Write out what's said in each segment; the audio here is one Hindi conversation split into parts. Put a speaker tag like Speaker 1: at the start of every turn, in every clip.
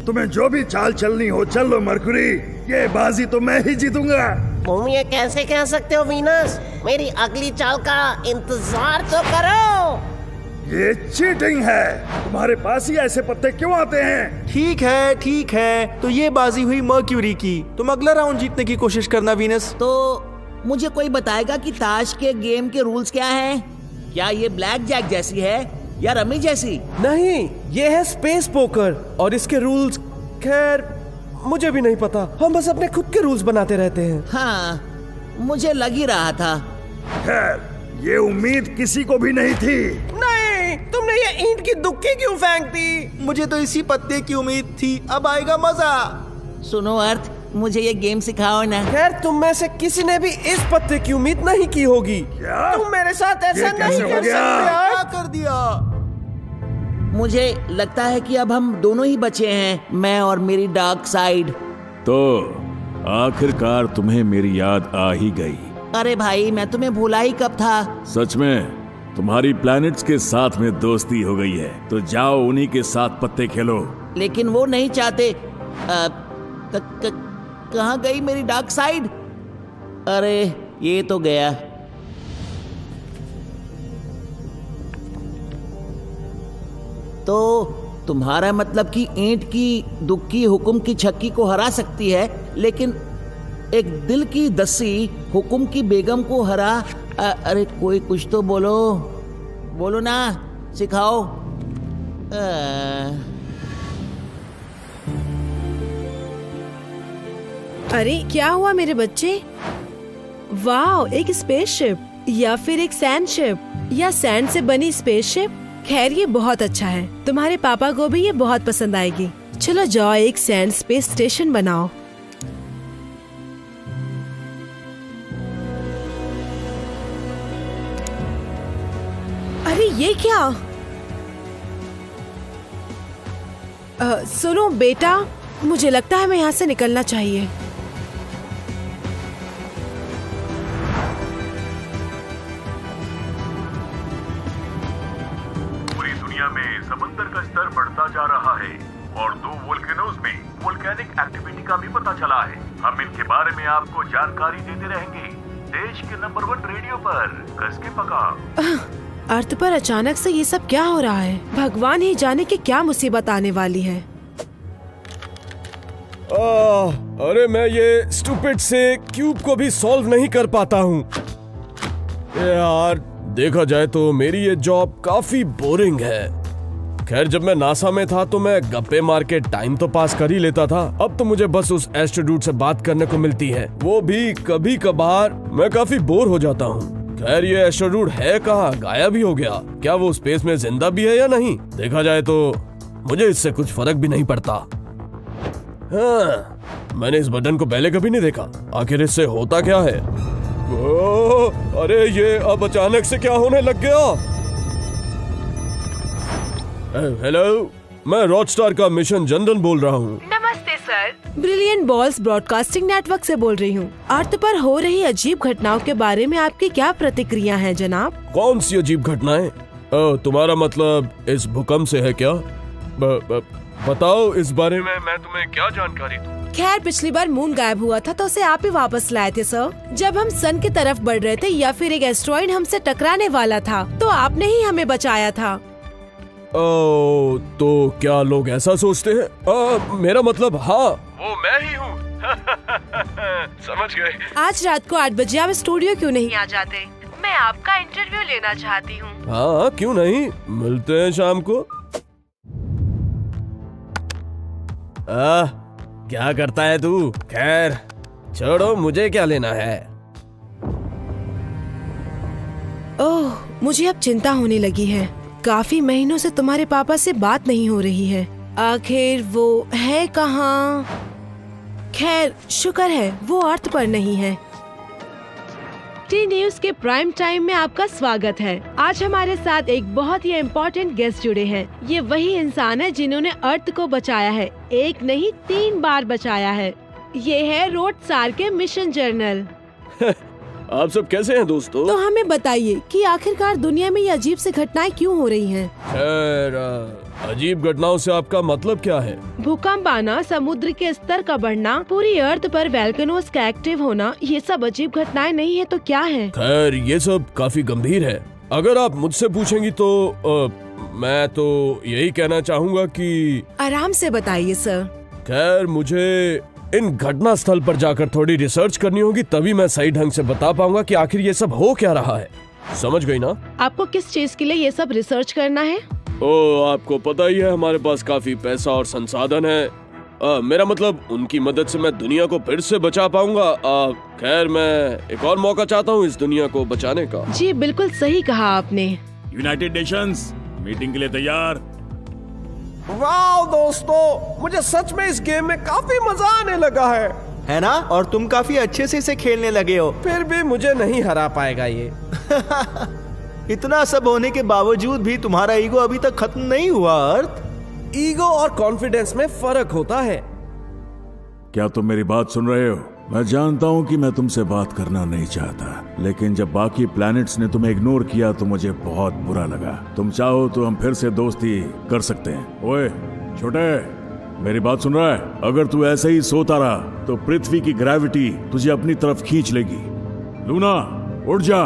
Speaker 1: तुम्हें जो भी चाल चलनी हो चल लो मरकुरी, ये बाजी तो मैं ही जीतूंगा।
Speaker 2: तुम ये कैसे कह सकते हो वीनस? मेरी अगली चाल का इंतजार तो करो।
Speaker 1: ये चीटिंग है। तुम्हारे पास ही ऐसे पत्ते क्यों आते हैं?
Speaker 3: ठीक है, तो ये बाजी हुई मर्क्यूरी की। तुम अगला राउंड जीतने की कोशिश करना वीनस।
Speaker 4: तो मुझे कोई बताएगा कि ताश के गेम के रूल्स क्या हैं? क्या ये ब्लैक जैक जैसी है या रमी जैसी?
Speaker 3: नहीं, ये है स्पेस पोकर और इसके रूल्स खैर मुझे भी नहीं पता। हम बस अपने खुद के रूल्स बनाते रहते हैं।
Speaker 4: हाँ, मुझे लग ही रहा था।
Speaker 1: खैर, ये उम्मीद किसी को भी नहीं थी।
Speaker 3: नहीं, तुमने ये ईंट की दुक्की क्यों फेंक दी? मुझे तो इसी पत्ते की उम्मीद थी। अब आएगा मजा।
Speaker 4: सुनो अर्थ, मुझे ये गेम सिखाओ ना।
Speaker 3: खैर, तुम में से किसी ने भी इस पत्ते की उम्मीद नहीं की होगी।
Speaker 1: क्या?
Speaker 3: तुम मेरे साथ ऐसा
Speaker 1: ये
Speaker 3: नहीं
Speaker 1: कैसे हो
Speaker 3: कर
Speaker 1: गया?
Speaker 3: सकते। क्या कर दिया?
Speaker 4: मुझे लगता है कि अब हम दोनों ही बचे हैं, मैं और मेरी डार्क साइड।
Speaker 5: तो आखिरकार तुम्हें मेरी याद आ ही गई।
Speaker 4: अरे भाई, मैं तुम्हें भूला ही कब था।
Speaker 5: सच में तुम्हारी प्लैनेट्स के साथ में दोस्ती हो गई है, तो जाओ उन्हीं के साथ पत्ते खेलो।
Speaker 4: लेकिन वो नहीं चाहते। कहाँ गई मेरी डार्क साइड? अरे ये तो गया। तो तुम्हारा मतलब कि ईंट की दुक्की हुकुम की छक्की को हरा सकती है, लेकिन एक दिल की दस्सी हुकुम की बेगम को हरा। अरे कोई कुछ तो बोलो ना, सिखाओ।
Speaker 6: अरे क्या हुआ मेरे बच्चे? वाह, एक स्पेसशिप या फिर एक सैंड शिप या सैंड से बनी स्पेसशिप। खैर, ये बहुत अच्छा है। तुम्हारे पापा को भी ये बहुत पसंद आएगी। चलो जाओ, एक सैंड स्पेस स्टेशन बनाओ। अरे ये क्या? सुनो बेटा, मुझे लगता है मैं यहाँ से निकलना चाहिए।
Speaker 7: पूरी दुनिया में समंदर का स्तर बढ़ता जा रहा है और 2 वोल्केनोज में वोल्केनिक एक्टिविटी का भी पता चला है। हम इनके बारे में आपको जानकारी देते रहेंगे देश के नंबर 1 रेडियो पर। कस के पका।
Speaker 6: अर्थ पर अचानक से ये सब क्या हो रहा है? भगवान ही जाने कि क्या मुसीबत आने वाली है।
Speaker 3: अरे मैं ये स्टूपिड से क्यूब को भी सॉल्व नहीं कर पाता हूँ। यार, देखा जाए तो मेरी ये जॉब काफी बोरिंग है। खैर, जब मैं नासा में था तो मैं गप्पे मार के टाइम तो पास कर ही लेता था। अब तो मुझे बस उस एस्ट्रोडूड से बात करने को मिलती है, वो भी कभी कभार। मैं काफी बोर हो जाता हूँ। खैर, ये एस्ट्रोडूड है कहाँ? गायब ही हो गया। क्या वो स्पेस में जिंदा भी है या नहीं? देखा जाए तो मुझे इससे कुछ फर्क भी नहीं पड़ता। हाँ, मैंने इस बटन को पहले कभी नहीं देखा। आखिर इससे होता क्या है? अरे ये अब अचानक से क्या होने लग गया? हेलो, मैं रॉकस्टार का मिशन जनरल बोल रहा हूँ।
Speaker 6: नमस्ते sir, brilliant balls broadcasting network से बोल रही हूँ। अर्थ पर हो रही अजीब घटनाओं के बारे में आपकी क्या प्रतिक्रिया है जनाब?
Speaker 3: कौन सी अजीब घटनाएं? तुम्हारा मतलब इस भूकंप से है क्या? बताओ इस बारे में, मैं तुम्हें क्या जानकारी दूं?
Speaker 6: खैर, पिछली बार मून गायब हुआ था तो उसे आप ही वापस लाए थे सर। जब हम सन की तरफ बढ़ रहे थे या फिर एक एस्ट्रॉइड हमसे टकराने वाला था, तो आपने ही हमें बचाया था।
Speaker 3: तो क्या लोग ऐसा सोचते हैं? मेरा मतलब हाँ, वो मैं ही हूँ। समझ गए।
Speaker 6: आज रात को 8 बजे आप स्टूडियो क्यों नहीं आ जाते? मैं आपका इंटरव्यू लेना चाहती हूँ।
Speaker 3: हाँ, क्यों नहीं, मिलते हैं शाम को। क्या करता है तू? खैर छोड़ो, मुझे क्या लेना है।
Speaker 6: ओह, मुझे अब चिंता होने लगी है। काफी महीनों से तुम्हारे पापा से बात नहीं हो रही है। आखिर वो है कहाँ? खैर, शुक्र है वो अर्थ पर नहीं है। टी न्यूज के प्राइम टाइम में आपका स्वागत है। आज हमारे साथ एक बहुत ही इम्पोर्टेंट गेस्ट जुड़े हैं। ये वही इंसान है जिन्होंने अर्थ को बचाया है, एक नहीं 3 बार बचाया है। ये है रोडस्टार के मिशन जर्नल।
Speaker 3: आप सब कैसे हैं दोस्तों?
Speaker 6: तो हमें बताइए कि आखिरकार दुनिया में ये अजीब सी घटनाएं क्यों हो रही हैं?
Speaker 3: खैर, अजीब घटनाओं से आपका मतलब क्या है?
Speaker 6: भूकंप आना, समुद्र के स्तर का बढ़ना, पूरी अर्थ पर वोल्केनोज का एक्टिव होना, ये सब अजीब घटनाएं नहीं है तो क्या है?
Speaker 3: खैर ये सब काफी गंभीर है। अगर आप मुझसे पूछेंगी तो मैं तो यही कहना चाहूँगा कि
Speaker 6: आराम से बताइए सर।
Speaker 3: खैर मुझे इन घटना स्थल पर जाकर थोड़ी रिसर्च करनी होगी, तभी मैं सही ढंग से बता पाऊंगा कि आखिर ये सब हो क्या रहा है। समझ गई ना?
Speaker 6: आपको किस चीज के लिए ये सब रिसर्च करना है?
Speaker 3: ओ आपको पता ही है हमारे पास काफी पैसा और संसाधन है। मेरा मतलब उनकी मदद से मैं दुनिया को फिर से बचा पाऊंगा। खैर मैं एक और मौका चाहता हूँ इस दुनिया को बचाने का।
Speaker 6: जी बिल्कुल सही कहा आपने।
Speaker 5: यूनाइटेड नेशंस मीटिंग के लिए तैयार।
Speaker 8: वाह दोस्तों, मुझे सच में इस गेम में काफी मजा आने लगा है
Speaker 9: ना? और तुम काफी अच्छे से इसे खेलने लगे हो।
Speaker 8: फिर भी मुझे नहीं हरा पाएगा ये।
Speaker 9: इतना सब होने के बावजूद भी तुम्हारा ईगो अभी तक खत्म नहीं हुआ अर्थ।
Speaker 8: ईगो और कॉन्फिडेंस में फर्क होता है।
Speaker 5: क्या तुम मेरी बात सुन रहे हो? मैं जानता हूँ कि मैं तुमसे बात करना नहीं चाहता, लेकिन जब बाकी प्लैनेट्स ने तुम्हें इग्नोर किया तो मुझे बहुत बुरा लगा। तुम चाहो तो हम फिर से दोस्ती कर सकते हैं। ओए छोटे, मेरी बात सुन रहा है? अगर तू ऐसे ही सोता रहा तो पृथ्वी की ग्रेविटी तुझे अपनी तरफ खींच लेगी। लूना उठ जा।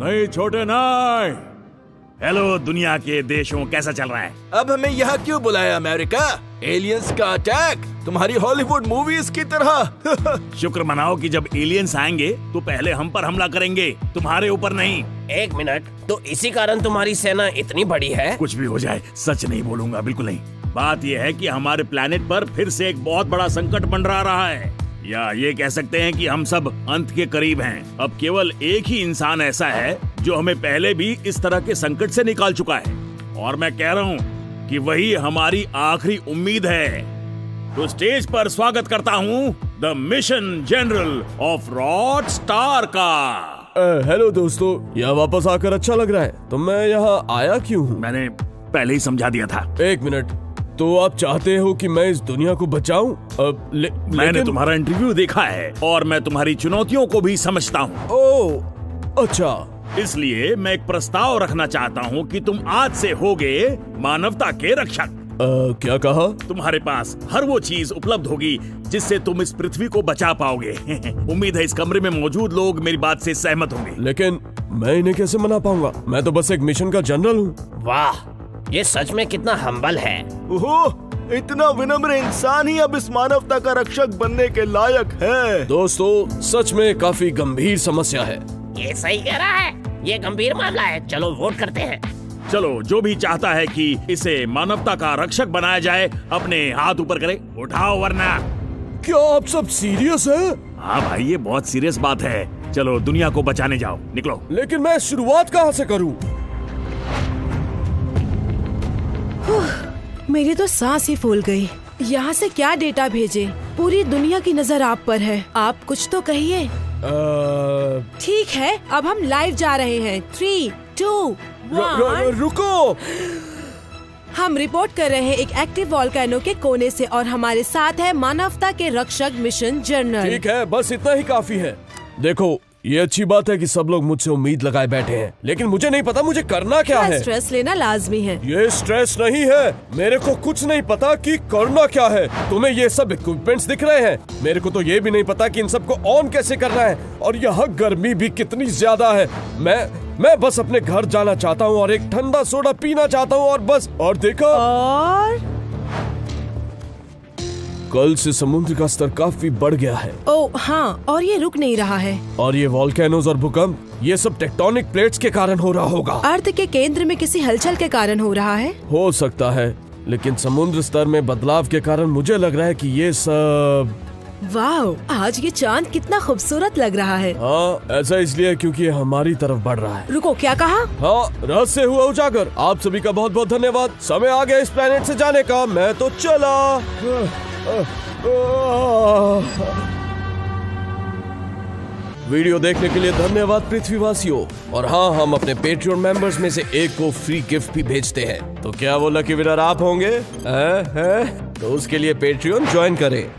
Speaker 5: नहीं छोटे नहीं। हेलो दुनिया के देशों, कैसा चल रहा है?
Speaker 9: अब हमें यहाँ क्यों बुलाया अमेरिका? एलियंस का अटैक तुम्हारी हॉलीवुड मूवीज की तरह।
Speaker 5: शुक्र मनाओ कि जब एलियंस आएंगे तो पहले हम पर हमला करेंगे, तुम्हारे ऊपर नहीं।
Speaker 2: एक मिनट, तो इसी कारण तुम्हारी सेना इतनी बड़ी है?
Speaker 5: कुछ भी हो जाए सच नहीं बोलूंगा, बिल्कुल नहीं। बात यह है कि हमारे प्लेनेट पर फिर से एक बहुत बड़ा संकट मंडरा रहा है, या ये कह सकते हैं कि हम सब अंत के करीब हैं। अब केवल एक ही इंसान ऐसा है जो हमें पहले भी इस तरह के संकट से निकाल चुका है, और मैं कह रहा हूँ कि वही हमारी आखिरी उम्मीद है। तो स्टेज पर स्वागत करता हूँ the mission general of rod star का।
Speaker 3: हेलो दोस्तों, यहाँ वापस आकर अच्छा लग रहा है। तो मैं यहाँ आया क्यों हूँ?
Speaker 5: मैंने पहले ही समझा दिया था।
Speaker 3: एक मिनट, तो आप चाहते हो कि मैं इस दुनिया को बचाऊं?
Speaker 5: मैंने तुम्हारा इंटरव्यू देखा है और मैं तुम्हारी चुनौतियों को भी समझता हूँ।
Speaker 3: ओह अच्छा।
Speaker 5: इसलिए मैं एक प्रस्ताव रखना चाहता हूँ कि तुम आज से होगे मानवता के रक्षक।
Speaker 3: क्या कहा?
Speaker 5: तुम्हारे पास हर वो चीज उपलब्ध होगी जिससे तुम इस पृथ्वी को बचा पाओगे। उम्मीद है इस कमरे में मौजूद लोग मेरी बात से सहमत होंगे।
Speaker 3: लेकिन मैं इन्हें कैसे मना पाऊंगा? मैं तो बस एक मिशन का जनरल हूँ।
Speaker 2: वाह, ये सच में कितना हम्बल है।
Speaker 9: ओह, इतना विनम्र इंसान ही अब इस मानवता का रक्षक बनने के लायक है।
Speaker 3: दोस्तों सच में काफी गंभीर समस्या है।
Speaker 2: ये सही कह रहा है, ये गंभीर मामला है। चलो वोट करते हैं।
Speaker 5: चलो, जो भी चाहता है कि इसे मानवता का रक्षक बनाया जाए अपने हाथ ऊपर करे। उठाओ वरना।
Speaker 3: क्या आप सब सीरियस है?
Speaker 5: हाँ भाई, ये बहुत सीरियस बात है। चलो दुनिया को बचाने जाओ, निकलो।
Speaker 3: लेकिन मैं शुरुआत कहाँ से करूँ?
Speaker 6: मेरी तो सांस ही फूल गई। यहाँ से क्या डेटा भेजे? पूरी दुनिया की नजर आप पर है। आप कुछ तो कहिए। ठीक है, अब हम लाइव जा रहे हैं। 3, 2, 1।
Speaker 3: रुको।
Speaker 6: हम रिपोर्ट कर रहे हैं एक एक्टिव वोल्केनो के कोने से, और हमारे साथ है मानवता के रक्षक मिशन जनरल।
Speaker 3: ठीक है, बस इतना ही काफी है। देखो, ये अच्छी बात है कि सब लोग मुझसे उम्मीद लगाए बैठे हैं, लेकिन मुझे नहीं पता मुझे करना क्या है।
Speaker 6: स्ट्रेस लेना लाजमी है।
Speaker 3: ये स्ट्रेस नहीं है, मेरे को कुछ नहीं पता कि करना क्या है। तुम्हें ये सब इक्विपमेंट्स दिख रहे हैं, मेरे को तो ये भी नहीं पता कि इन सबको ऑन कैसे करना है, और यहाँ गर्मी भी कितनी ज्यादा है। मैं बस अपने घर जाना चाहता हूँ और एक ठंडा सोडा पीना चाहता हूँ, और बस। और देखा,
Speaker 6: और
Speaker 3: कल से समुद्र का स्तर काफी बढ़ गया है।
Speaker 6: ओह हाँ, और ये रुक नहीं रहा है।
Speaker 3: और ये वोल्केनोज और भूकंप, ये सब टेक्टोनिक प्लेट्स के कारण हो रहा होगा।
Speaker 6: अर्थ के केंद्र में किसी हलचल के कारण हो रहा है।
Speaker 3: हो सकता है, लेकिन समुद्र स्तर में बदलाव के कारण मुझे लग रहा है कि ये सब।
Speaker 6: वाह, आज ये चांद कितना खूबसूरत लग रहा है।
Speaker 3: हाँ, ऐसा इसलिए क्योंकि ये हमारी तरफ बढ़ रहा है।
Speaker 6: रुको, क्या कहा?
Speaker 3: हाँ, रहस्य हुआ उजागर। आप सभी का बहुत बहुत धन्यवाद। समय आ गया इस प्लेनेट से जाने का। मैं तो चला। वीडियो देखने के लिए धन्यवाद पृथ्वीवासियों। और हाँ, हम अपने पेट्रियन मेंबर्स में से एक को फ्री गिफ्ट भी भेजते हैं। तो क्या वो लकी विनर आप होंगे? तो उसके लिए पेट्रियन ज्वाइन करें।